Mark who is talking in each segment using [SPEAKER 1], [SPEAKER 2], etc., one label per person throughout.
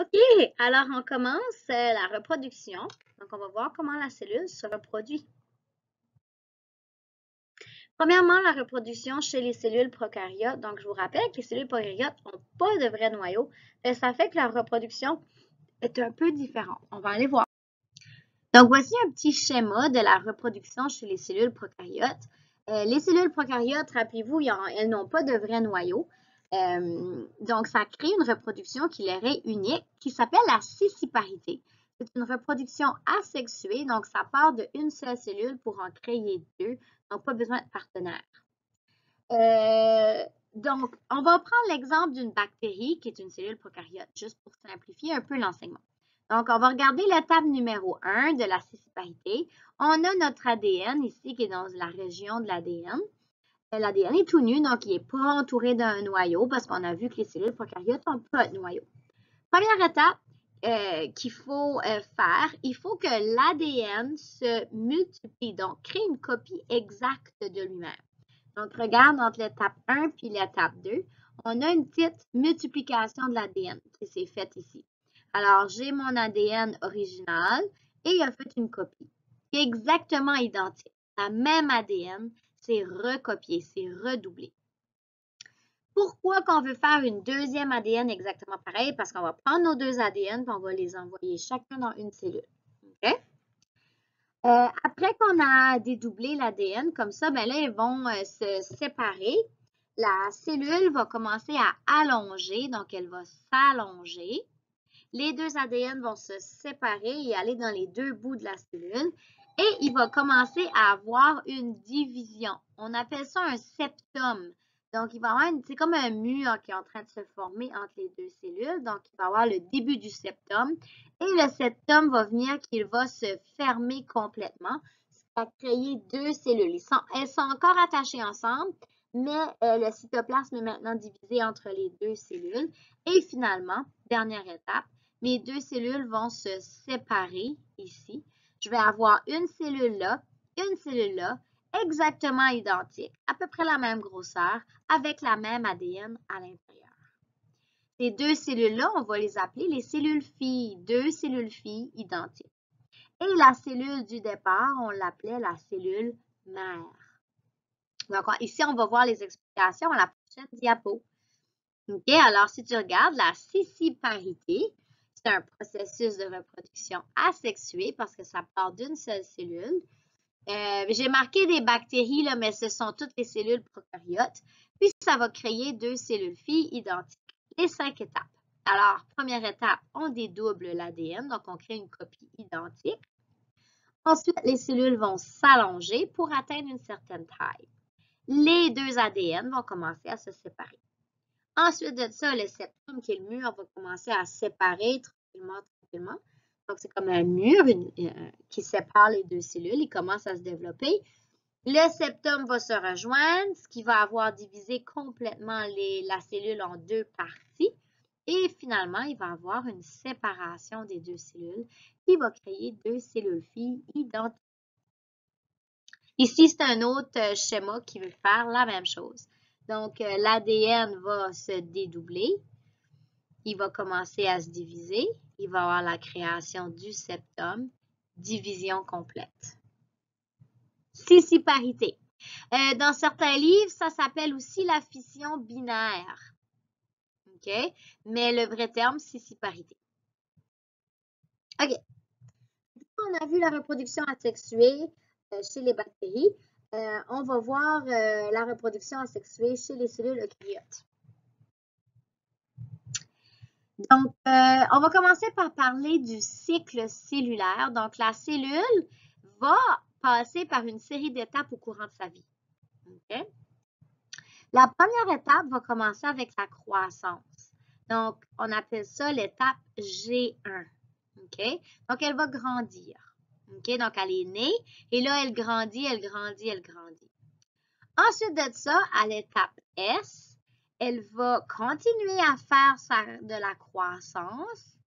[SPEAKER 1] OK, alors on commence la reproduction. Donc, on va voir comment la cellule se reproduit. Premièrement, la reproduction chez les cellules prokaryotes. Donc, je vous rappelle que les cellules prokaryotes n'ont pas de vrai noyau. Et ça fait que la reproduction est un peu différente. On va aller voir. Donc, voici un petit schéma de la reproduction chez les cellules prokaryotes. Les cellules prokaryotes, rappelez-vous, elles n'ont pas de vrai noyau. Donc, ça crée une reproduction qui leur est unique, qui s'appelle la scissiparité. C'est une reproduction asexuée, donc ça part d'une seule cellule pour en créer deux, donc pas besoin de partenaire. Donc, on va prendre l'exemple d'une bactérie qui est une cellule prokaryote, juste pour simplifier un peu l'enseignement. Donc, on va regarder l'étape numéro 1 de la scissiparité. On a notre ADN ici qui est dans la région de l'ADN. L'ADN est tout nu, donc il n'est pas entouré d'un noyau parce qu'on a vu que les cellules prokaryotes n'ont pas de noyau. Première étape qu'il faut faire, il faut que l'ADN se multiplie, donc crée une copie exacte de lui-même. Donc, regarde entre l'étape 1 puis l'étape 2, on a une petite multiplication de l'ADN qui s'est faite ici. Alors, j'ai mon ADN original et il a fait une copie qui est exactement identique. La même ADN, c'est recopié, c'est redoublé. Pourquoi qu'on veut faire une deuxième ADN exactement pareil? Parce qu'on va prendre nos deux ADN et on va les envoyer chacun dans une cellule. OK? Après qu'on a dédoublé l'ADN, comme ça, ben là, ils vont se séparer. La cellule va commencer à allonger, donc elle va s'allonger. Les deux ADN vont se séparer et aller dans les deux bouts de la cellule. Et il va commencer à avoir une division. On appelle ça un septum. Donc, il va y avoir c'est comme un mur qui est en train de se former entre les deux cellules. Donc, il va y avoir le début du septum. Et le septum va venir qu'il va se fermer complètement. Ça va créer deux cellules. Elles sont encore attachées ensemble, mais le cytoplasme est maintenant divisé entre les deux cellules. Et finalement, dernière étape, mes deux cellules vont se séparer ici. Je vais avoir une cellule là, exactement identique, à peu près la même grosseur, avec la même ADN à l'intérieur. Ces deux cellules-là, on va les appeler les cellules filles, deux cellules filles identiques. Et la cellule du départ, on l'appelait la cellule mère. Donc, ici, on va voir les explications à la prochaine diapo. OK, alors si tu regardes la scissiparité, c'est un processus de reproduction asexuée parce que ça part d'une seule cellule. J'ai marqué des bactéries, là, mais ce sont toutes les cellules prokaryotes. Puis, ça va créer deux cellules filles identiques. Les 5 étapes. Alors, première étape, on dédouble l'ADN, donc on crée une copie identique. Ensuite, les cellules vont s'allonger pour atteindre une certaine taille. Les deux ADN vont commencer à se séparer. Ensuite de ça, le septum, qui est le mur, va commencer à se séparer tranquillement. Donc, c'est comme un mur qui sépare les deux cellules. Il commence à se développer. Le septum va se rejoindre, ce qui va avoir divisé complètement la cellule en deux parties. Et finalement, il va y avoir une séparation des deux cellules qui va créer deux cellules filles identiques. Ici, c'est un autre schéma qui veut faire la même chose. Donc, l'ADN va se dédoubler. Il va commencer à se diviser. Il va y avoir la création du septum, division complète. Scissiparité. Dans certains livres, ça s'appelle aussi la fission binaire. OK? Mais le vrai terme, scissiparité. OK. On a vu la reproduction asexuée chez les bactéries. On va voir la reproduction asexuée chez les cellules eucaryotes. Donc, on va commencer par parler du cycle cellulaire. Donc, la cellule va passer par une série d'étapes au courant de sa vie. Okay? La première étape va commencer avec la croissance. Donc, on appelle ça l'étape G1. Okay? Donc, elle va grandir. Okay? Donc, elle est née et là, elle grandit. Ensuite de ça, à l'étape S, elle va continuer à faire de la croissance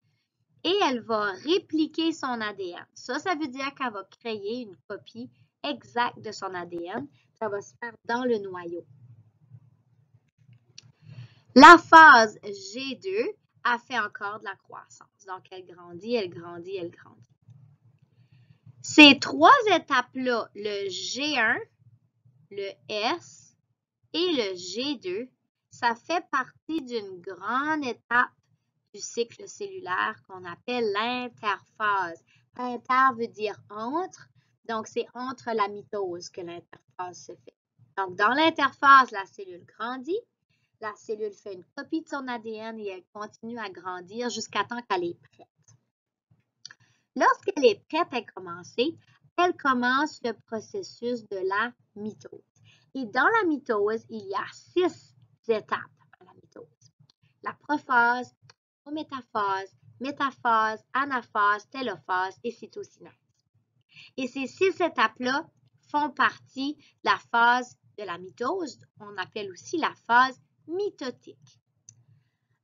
[SPEAKER 1] et elle va répliquer son ADN. Ça veut dire qu'elle va créer une copie exacte de son ADN. Ça va se faire dans le noyau. La phase G2, elle fait encore de la croissance. Donc, elle grandit, elle grandit, elle grandit. Ces trois étapes-là, le G1, le S et le G2, ça fait partie d'une grande étape du cycle cellulaire qu'on appelle l'interphase. Inter veut dire entre, donc c'est entre la mitose que l'interphase se fait. Donc, dans l'interphase, la cellule grandit, la cellule fait une copie de son ADN et elle continue à grandir jusqu'à temps qu'elle est prête. Lorsqu'elle est prête à commencer, elle commence le processus de la mitose. Et dans la mitose, il y a 6 étapes à la mitose. La prophase, prométaphase, métaphase, anaphase, télophase et cytokinèse. Et ces 6 étapes-là font partie de la phase de la mitose, on appelle aussi la phase mitotique.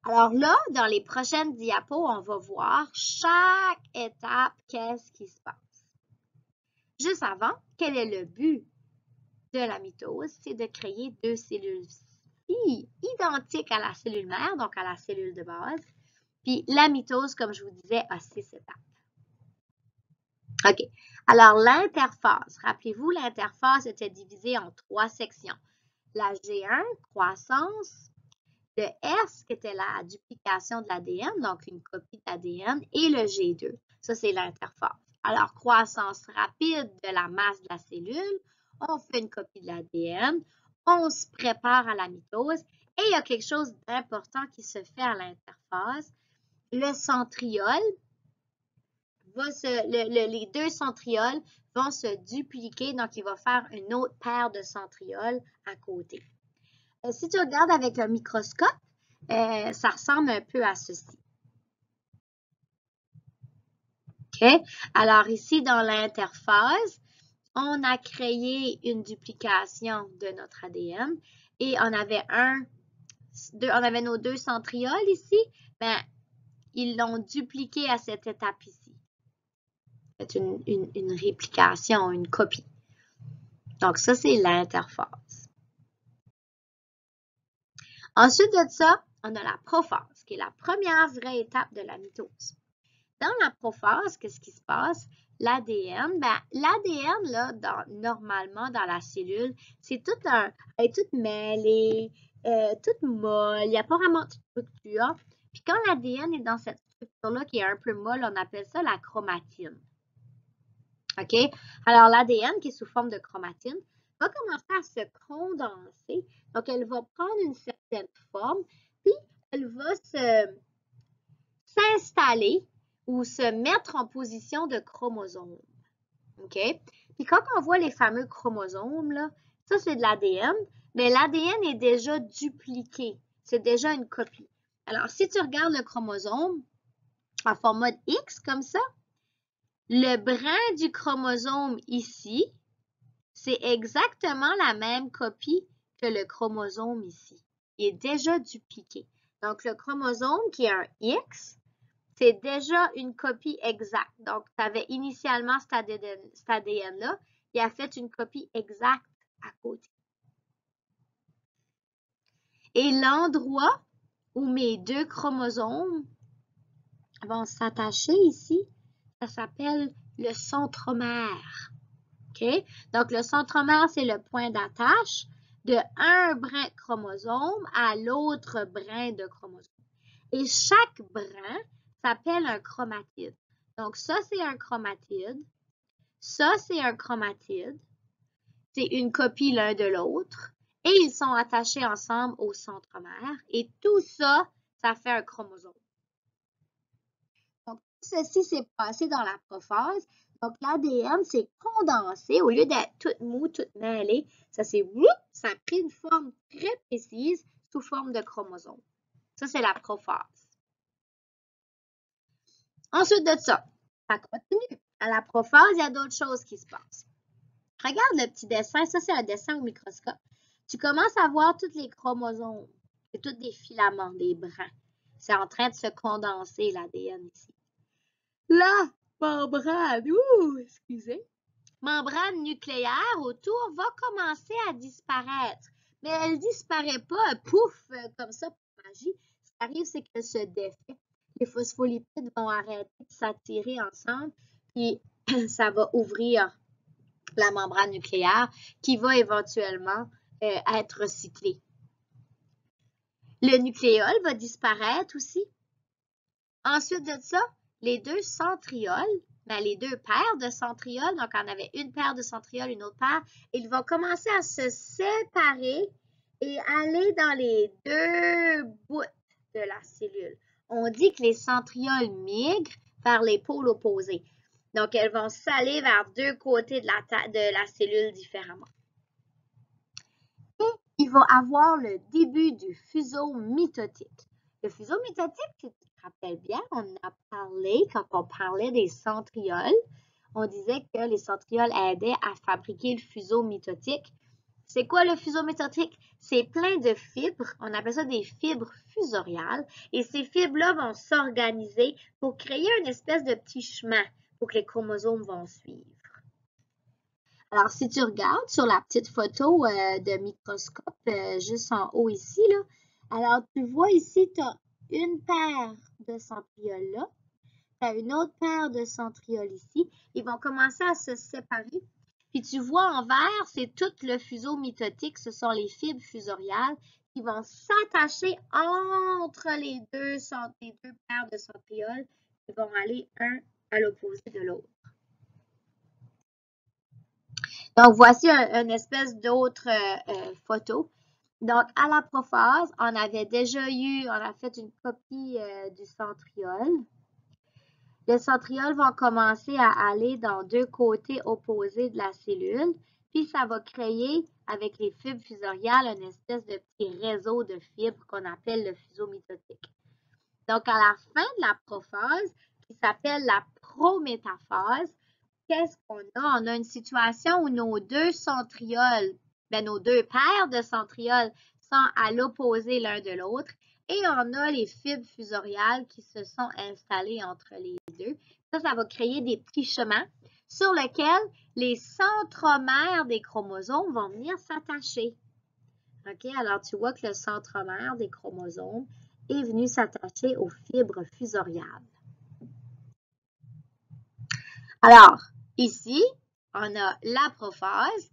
[SPEAKER 1] Alors là, dans les prochaines diapos, on va voir chaque étape, qu'est-ce qui se passe. Juste avant, quel est le but de la mitose? C'est de créer 2 cellules identiques à la cellule mère, donc à la cellule de base. Puis la mitose, comme je vous disais, a 6 étapes. OK. Alors, l'interphase. Rappelez-vous, l'interphase était divisée en 3 sections. La G1, croissance. Le S, qui était la duplication de l'ADN, donc une copie d'ADN. Et le G2. Ça, c'est l'interphase. Alors, croissance rapide de la masse de la cellule. On fait une copie de l'ADN. On se prépare à la mitose. Et il y a quelque chose d'important qui se fait à l'interphase. Le centriole. Les 2 centrioles vont se dupliquer, donc il va faire une autre paire de centrioles à côté. Si tu regardes avec un microscope, ça ressemble un peu à ceci. OK? Alors ici, dans l'interphase, on a créé une duplication de notre ADN et on avait nos 2 centrioles ici, ben, ils l'ont dupliqué à cette étape ici. C'est une réplication, une copie. Donc, ça, c'est l'interphase. Ensuite de ça, on a la prophase, qui est la première vraie étape de la mitose. Dans la prophase, qu'est-ce qui se passe? L'ADN, l'ADN, là, normalement, dans la cellule, c'est elle est toute mêlée, toute molle, il n'y a pas vraiment de structure. Puis quand l'ADN est dans cette structure-là qui est un peu molle, on appelle ça la chromatine. OK? Alors, l'ADN, qui est sous forme de chromatine, va commencer à se condenser. Donc, elle va prendre une certaine forme, puis elle va s'installer ou se mettre en position de chromosome. OK? Puis quand on voit les fameux chromosomes, là, ça, c'est de l'ADN, mais l'ADN est déjà dupliqué. C'est déjà une copie. Alors, si tu regardes le chromosome en format X, comme ça, le brin du chromosome ici, c'est exactement la même copie que le chromosome ici. Il est déjà dupliqué. Donc, le chromosome qui est un X, c'est déjà une copie exacte. Donc, tu avais initialement cet ADN-là, il a fait une copie exacte à côté. Et l'endroit où mes 2 chromosomes vont s'attacher ici, ça s'appelle le centromère. OK? Donc, le centromère, c'est le point d'attache de un brin de chromosome à l'autre brin de chromosome. Et chaque brin s'appelle un chromatide. Donc, ça, c'est un chromatide. Ça, c'est un chromatide. C'est une copie l'un de l'autre. Et ils sont attachés ensemble au centromère. Et tout ça, ça fait un chromosome. Donc, ceci s'est passé dans la prophase. Donc, l'ADN s'est condensé. Au lieu d'être tout mou, tout mêlé, ça a pris une forme très précise sous forme de chromosome. Ça, c'est la prophase. Ensuite de ça continue. À la prophase, il y a d'autres choses qui se passent. Regarde le petit dessin. Ça, c'est un dessin au microscope. Tu commences à voir tous les chromosomes. C'est tous des filaments, des brins. C'est en train de se condenser, l'ADN ici. La membrane, membrane nucléaire autour va commencer à disparaître. Mais elle ne disparaît pas, pouf, comme ça, par magie. arrive, c'est qu'elle se défait. Les phospholipides vont arrêter de s'attirer ensemble, puis ça va ouvrir la membrane nucléaire qui va éventuellement être recyclée. Le nucléole va disparaître aussi. Ensuite de ça, les deux centrioles, les deux paires de centrioles, donc on avait une paire de centrioles, une autre paire, ils vont commencer à se séparer et aller dans les deux bouts de la cellule. On dit que les centrioles migrent vers les pôles opposés. Donc, elles vont s'aller vers deux côtés de la cellule différemment. Et il va avoir le début du fuseau mitotique. Le fuseau mitotique, si tu te rappelles bien, on en a parlé quand on parlait des centrioles. On disait que les centrioles aidaient à fabriquer le fuseau mitotique. C'est quoi le fuseau mitotique? C'est plein de fibres, on appelle ça des fibres fusoriales, et ces fibres-là vont s'organiser pour créer une espèce de petit chemin pour que les chromosomes vont suivre. Alors, si tu regardes sur la petite photo de microscope juste en haut ici, là, alors tu vois ici, tu as une paire de centrioles là, tu as une autre paire de centrioles ici. Ils vont commencer à se séparer. Puis tu vois en vert, c'est tout le fuseau mitotique, ce sont les fibres fusoriales qui vont s'attacher entre les deux paires de centrioles qui vont aller un à l'opposé de l'autre. Donc, voici une espèce d'autre photo. Donc, à la prophase, on avait déjà on a fait une copie du centriole. Les centrioles vont commencer à aller dans deux côtés opposés de la cellule, puis ça va créer, avec les fibres fusoriales, une espèce de petit réseau de fibres qu'on appelle le fuseau mitotique. Donc, à la fin de la prophase, qui s'appelle la prométaphase, qu'est-ce qu'on a? On a une situation où nos deux centrioles, nos deux paires de centrioles sont à l'opposé l'un de l'autre et on a les fibres fusoriales qui se sont installées entre les deux. Ça va créer des petits chemins sur lesquels les centromères des chromosomes vont venir s'attacher. OK? Alors, tu vois que le centromère des chromosomes est venu s'attacher aux fibres fusoriales. Alors, ici, on a la prophase.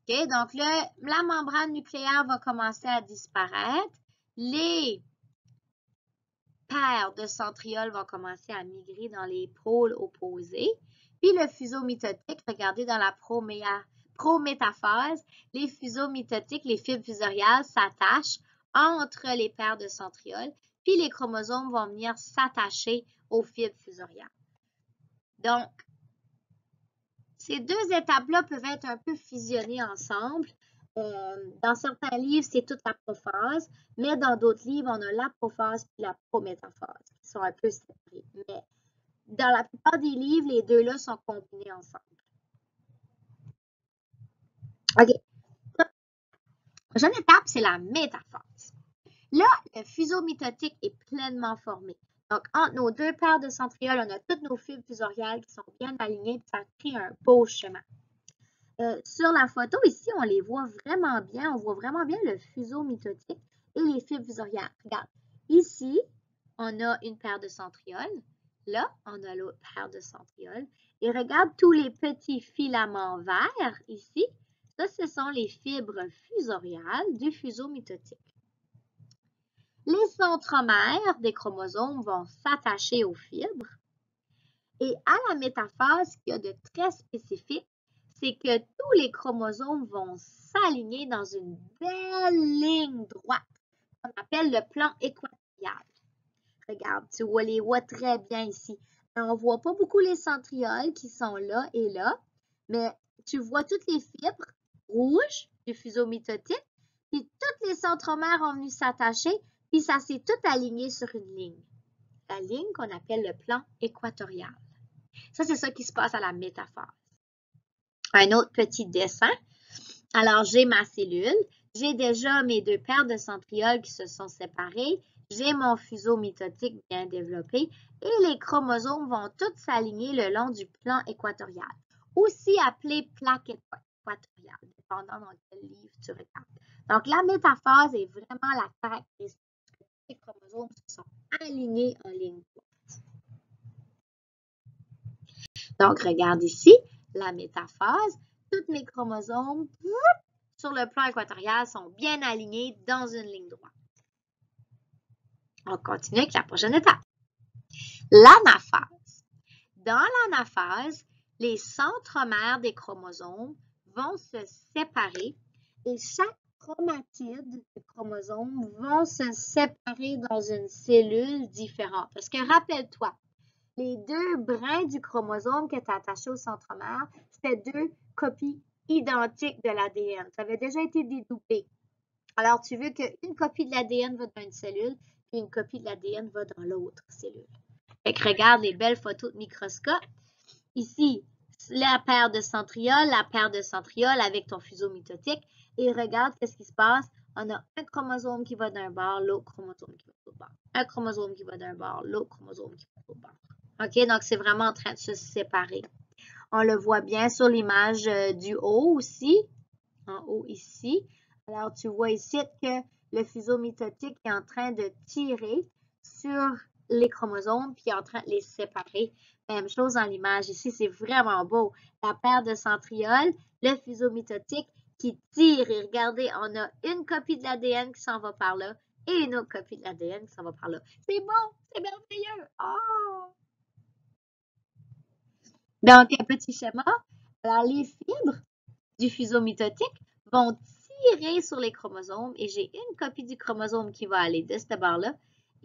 [SPEAKER 1] Okay, donc, la membrane nucléaire va commencer à disparaître. Les paires de centrioles vont commencer à migrer dans les pôles opposés. Puis, le fuseau mitotique, regardez dans la prométaphase, les fuseaux mitotiques, les fibres fusoriales s'attachent entre les paires de centrioles. Puis, les chromosomes vont venir s'attacher aux fibres fusoriales. Donc, ces deux étapes-là peuvent être un peu fusionnées ensemble. Dans certains livres, c'est toute la prophase, mais dans d'autres livres, on a la prophase et la prométaphase qui sont un peu séparés. Mais dans la plupart des livres, les deux-là sont combinés ensemble. OK. La prochaine étape, c'est la métaphase. Là, le fuseau mitotique est pleinement formé. Donc, entre nos deux paires de centrioles, on a toutes nos fibres fusoriales qui sont bien alignées et ça crée un beau chemin. Sur la photo ici, on les voit vraiment bien. On voit vraiment bien le fuseau mitotique et les fibres fusoriales. Regarde, ici, on a une paire de centrioles. Là, on a l'autre paire de centrioles. Et regarde tous les petits filaments verts ici. Ça, ce sont les fibres fusoriales du fuseau mitotique. Les centromères des chromosomes vont s'attacher aux fibres. Et à la métaphase, ce qu'il y a de très spécifique, c'est que tous les chromosomes vont s'aligner dans une belle ligne droite qu'on appelle le plan équatorial. Regarde, tu les vois très bien ici. On ne voit pas beaucoup les centrioles qui sont là et là, mais tu vois toutes les fibres rouges du fuseau mitotique, puis toutes les centromères ont venu s'attacher, puis ça s'est tout aligné sur une ligne. La ligne qu'on appelle le plan équatorial. Ça, c'est ça qui se passe à la métaphase. Un autre petit dessin. Alors, j'ai ma cellule. J'ai déjà mes deux paires de centrioles qui se sont séparées. J'ai mon fuseau mitotique bien développé. Et les chromosomes vont tous s'aligner le long du plan équatorial, aussi appelé plaque équatoriale, dépendant dans quel livre tu regardes. Donc, la métaphase est vraiment la caractéristique les chromosomes se sont alignés en ligne droite. Donc, regarde ici, la métaphase. Tous mes chromosomes sur le plan équatorial sont bien alignés dans une ligne droite. On continue avec la prochaine étape. L'anaphase. Dans l'anaphase, les centromères des chromosomes vont se séparer et chaque chromatide des chromosomes vont se séparer dans une cellule différente. Parce que rappelle-toi, les deux brins du chromosome qui étaient attachés au centromère, c'était deux copies identiques de l'ADN. Ça avait déjà été dédoublé. Alors, tu veux qu'une copie de l'ADN va dans une cellule, puis une copie de l'ADN va dans l'autre cellule. Fait que regarde les belles photos de microscope. Ici, la paire de centrioles avec ton fuseau mitotique. Et regarde qu'est-ce qui se passe. On a un chromosome qui va d'un bord, l'autre chromosome qui va de l'autre bord. Un chromosome qui va d'un bord, l'autre chromosome qui va de l'autre bord. OK, donc c'est vraiment en train de se séparer. On le voit bien sur l'image du haut aussi. En haut ici. Alors, tu vois ici que le fuseau mitotique est en train de tirer sur les chromosomes puis est en train de les séparer. Même chose dans l'image ici, c'est vraiment beau. La paire de centrioles, le fuseau mitotique qui tire. Et regardez, on a une copie de l'ADN qui s'en va par là et une autre copie de l'ADN qui s'en va par là. C'est beau, c'est merveilleux. Oh! Donc, un petit schéma. Alors, les fibres du fuseau mitotique vont tirer sur les chromosomes et j'ai une copie du chromosome qui va aller de ce bord-là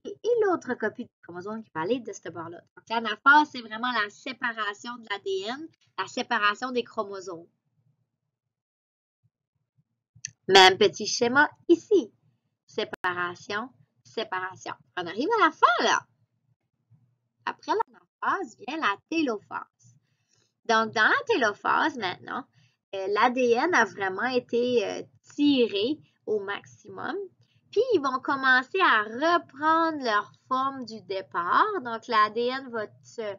[SPEAKER 1] et l'autre copie du chromosome qui va aller de ce bord-là. Donc, l'anaphase, c'est vraiment la séparation de l'ADN, la séparation des chromosomes. Même petit schéma ici. Séparation, séparation. On arrive à la fin, là. Après l'anaphase vient la télophase. Donc, dans la télophase, maintenant, l'ADN a vraiment été tiré au maximum. Puis, ils vont commencer à reprendre leur forme du départ. Donc, l'ADN va se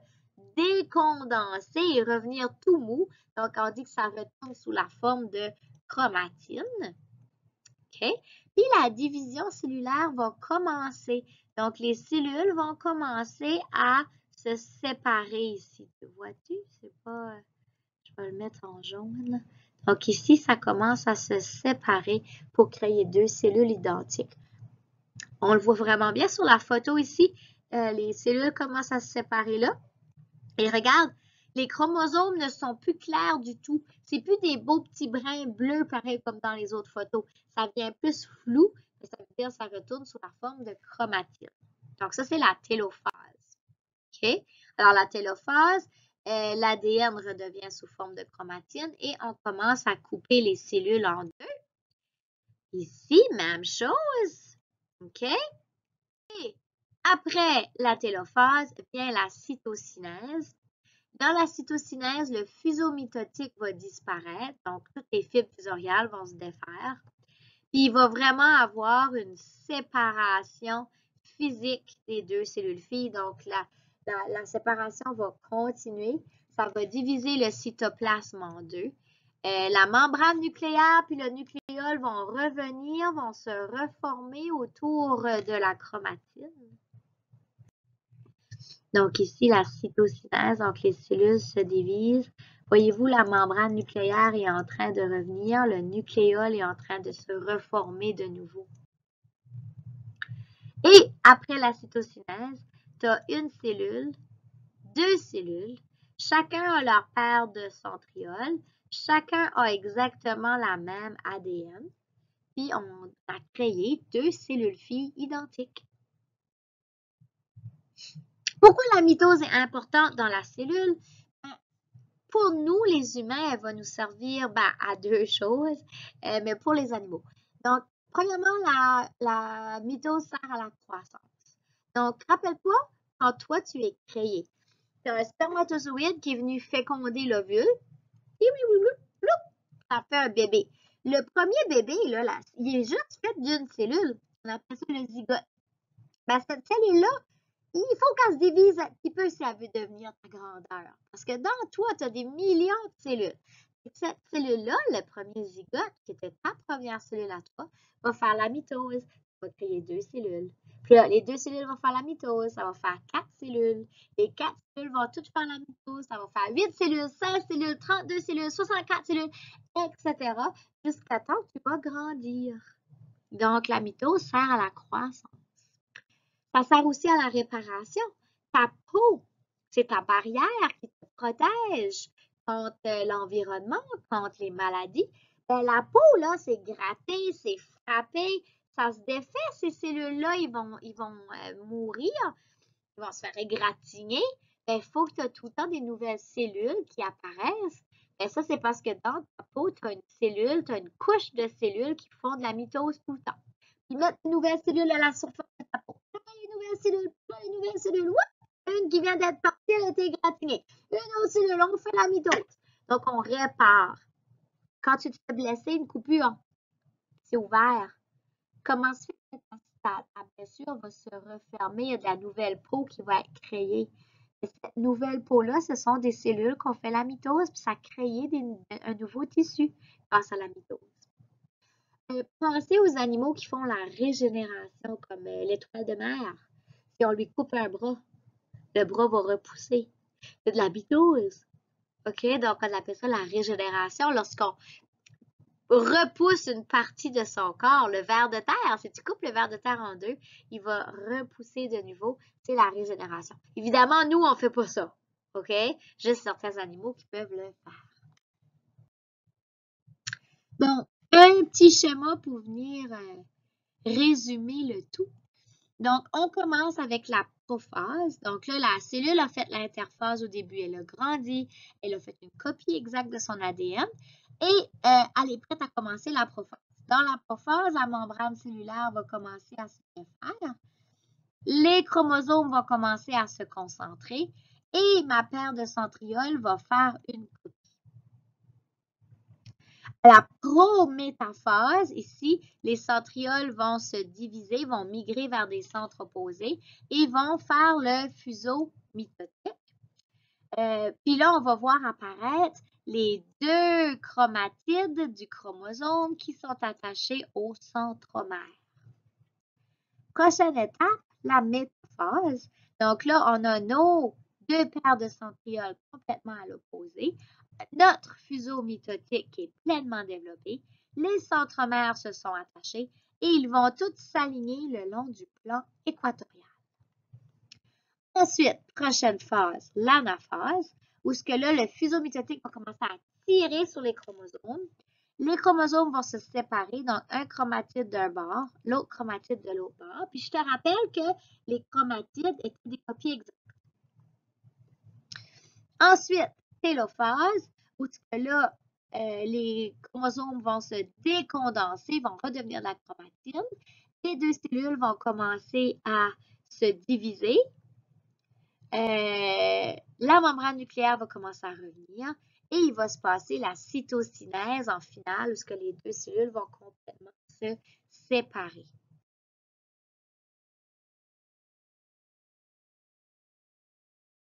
[SPEAKER 1] décondenser et revenir tout mou. Donc, on dit que ça retourne sous la forme de chromatine. OK? Puis, la division cellulaire va commencer. Donc, les cellules vont commencer à se séparer ici. Vois-tu? C'est pas... Je vais le mettre en jaune. Donc ici, ça commence à se séparer pour créer deux cellules identiques. On le voit vraiment bien sur la photo ici. Les cellules commencent à se séparer là. Et regarde, les chromosomes ne sont plus clairs du tout. C'est plus des beaux petits brins bleus pareil comme dans les autres photos. Ça devient plus flou, mais ça veut dire que ça retourne sous la forme de chromatine. Donc ça, c'est la télophase. OK? Alors la télophase, l'ADN redevient sous forme de chromatine et on commence à couper les cellules en deux. Ici, même chose. OK? Et après la télophase vient la cytocinèse. Dans la cytocinèse, le fuseau mitotique va disparaître, donc toutes les fibres fusoriales vont se défaire. Puis il va vraiment avoir une séparation physique des deux cellules filles. Donc la séparation va continuer. Ça va diviser le cytoplasme en deux. La membrane nucléaire puis le nucléole vont revenir, vont se reformer autour de la chromatine. Donc ici, la cytocinèse, donc les cellules se divisent. Voyez-vous, la membrane nucléaire est en train de revenir, le nucléole est en train de se reformer de nouveau. Et après la cytocinèse, tu as une cellule, deux cellules, chacun a leur paire de centrioles, chacun a exactement la même ADN, puis on a créé deux cellules filles identiques. Pourquoi la mitose est importante dans la cellule? Pour nous, les humains, elle va nous servir à deux choses, mais pour les animaux. Donc, premièrement, la mitose sert à la croissance. Donc, rappelle-toi, quand toi, tu es créé, tu as un spermatozoïde qui est venu féconder l'ovule, et ça fait un bébé. Le premier bébé, là, il est juste fait d'une cellule. On appelle ça le zygote. Cette cellule-là, il faut qu'elle se divise un petit peu si elle veut devenir ta grandeur. Parce que dans toi, tu as des millions de cellules. Et cette cellule-là, le premier zygote, qui était ta première cellule à toi, va faire la mitose, va créer deux cellules. Puis là, les 2 cellules vont faire la mitose, ça va faire 4 cellules. Les 4 cellules vont toutes faire la mitose, ça va faire 8 cellules, 16 cellules, 32 cellules, 64 cellules, etc. jusqu'à temps que tu vas grandir. Donc, la mitose sert à la croissance. Ça sert aussi à la réparation. Ta peau, c'est ta barrière qui te protège contre l'environnement, contre les maladies. Ben, la peau, là, c'est gratter, c'est frapper, ça se défait, ces cellules-là, ils vont mourir, ils vont se faire égratigner. Ben, il faut que tu aies tout le temps des nouvelles cellules qui apparaissent. Ben, ça, c'est parce que dans ta peau, tu as une cellule, tu as une couche de cellules qui font de la mitose tout le temps. Ils mettent une nouvelle cellule à la surface de ta peau. Les nouvelles cellules. Ouais! Une qui vient d'être partie, elle a été égratignée. Une autre cellule, on fait la mitose. Donc, on répare. Quand tu te fais blesser, une coupure, c'est ouvert. Comment se fait que ta blessure va se refermer? Il y a de la nouvelle peau qui va être créée. Et cette nouvelle peau-là, ce sont des cellules qu'on fait la mitose, puis ça crée un nouveau tissu grâce à la mitose. Pensez aux animaux qui font la régénération, comme l'étoile de mer. Si on lui coupe un bras, le bras va repousser. C'est de la mitose. OK? Donc, on appelle ça la régénération. Lorsqu'on repousse une partie de son corps, le ver de terre, si tu coupes le ver de terre en deux, il va repousser de nouveau. C'est la régénération. Évidemment, nous, on ne fait pas ça. OK? Juste certains animaux qui peuvent le faire. Bon, un petit schéma pour venir résumer le tout. Donc, on commence avec la prophase. Donc là, la cellule a fait l'interphase au début. Elle a grandi. Elle a fait une copie exacte de son ADN. Et elle est prête à commencer la prophase. Dans la prophase, la membrane cellulaire va commencer à se défaire. Les chromosomes vont commencer à se concentrer. Et ma paire de centrioles va faire une copie. La prométaphase, ici, les centrioles vont se diviser, vont migrer vers des centres opposés et vont faire le fuseau mitotique. Puis là, on va voir apparaître les 2 chromatides du chromosome qui sont attachés au centromère. Prochaine étape, la métaphase. Donc là, on a nos 2 paires de centrioles complètement à l'opposé. Notre fuseau mitotique est pleinement développé. Les centromères se sont attachés et ils vont tous s'aligner le long du plan équatorial. Ensuite, prochaine phase, l'anaphase, où ce que là, le fuseau mitotique va commencer à tirer sur les chromosomes. Les chromosomes vont se séparer, donc un chromatide d'un bord, l'autre chromatide de l'autre bord. Puis je te rappelle que les chromatides étaient des copies exactes. Ensuite, télophase, où là, les chromosomes vont se décondenser, vont redevenir de la chromatine. Les 2 cellules vont commencer à se diviser. La membrane nucléaire va commencer à revenir et il va se passer la cytokinèse en finale où les 2 cellules vont complètement se séparer.